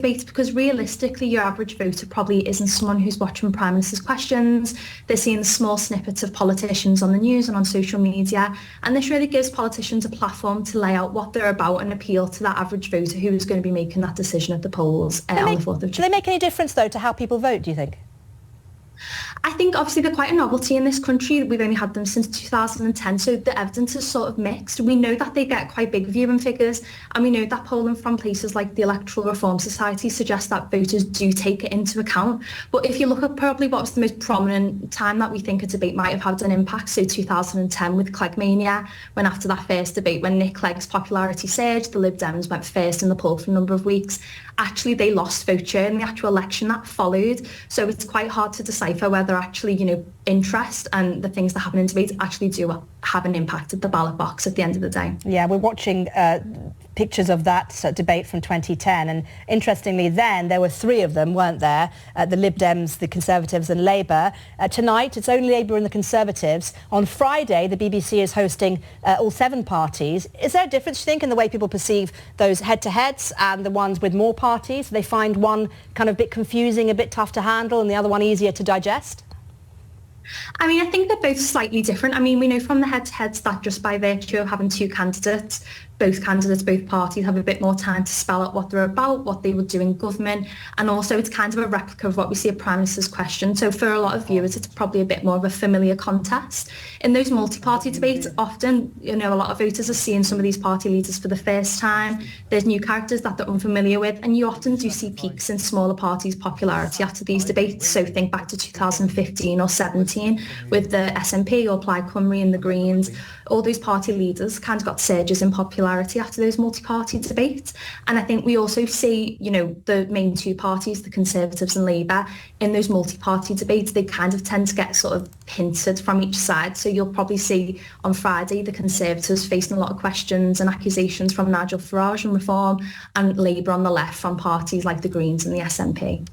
because realistically your average voter probably isn't someone who's watching Prime Minister's Questions. They're seeing small snippets of politicians on the news and on social media, and this really gives politicians a platform to lay out what they're about and appeal to that average voter who is going to be making that decision at the polls on the 4th of June. Do they make any difference though to how people vote, do you think? I think obviously they're quite a novelty in this country. We've only had them since 2010, so the evidence is sort of mixed. We know that they get quite big viewing figures, and we know that polling from places like the Electoral Reform Society suggests that voters do take it into account. But if you look at probably what was the most prominent time that we think a debate might have had an impact, so 2010 with Cleggmania, when after that first debate, when Nick Clegg's popularity surged, the Lib Dems went first in the poll for a number of weeks. Actually, they lost vote share in the actual election that followed. So it's quite hard to decipher whether actually, interest and the things that happen in debates actually do have an impact at the ballot box at the end of the day. Yeah, we're watching pictures of that debate from 2010, and interestingly then there were three of them, weren't there? The Lib Dems, the Conservatives and Labour. Tonight it's only Labour and the Conservatives. On Friday the BBC is hosting all seven parties. Is there a difference, do you think, in the way people perceive those head-to-heads and the ones with more parties? They find one kind of a bit confusing, a bit tough to handle, and the other one easier to digest? I think they're both slightly different. We know from the head-to-heads that just by virtue of having two candidates, both parties have a bit more time to spell out what they're about, what they would do in government, and also it's kind of a replica of what we see at Prime Minister's Question. So for a lot of viewers, it's probably a bit more of a familiar contest. In those multi-party debates, often, a lot of voters are seeing some of these party leaders for the first time. There's new characters that they're unfamiliar with, and you often do see peaks in smaller parties' popularity after these debates. So think back to 2015 or 17 with the SNP or Plaid Cymru and the Greens. All those party leaders kind of got surges in popularity after those multi-party debates. And I think we also see, the main two parties, the Conservatives and Labour, in those multi-party debates, they kind of tend to get sort of hinted from each side. So you'll probably see on Friday the Conservatives facing a lot of questions and accusations from Nigel Farage and Reform, and Labour on the left from parties like the Greens and the SNP.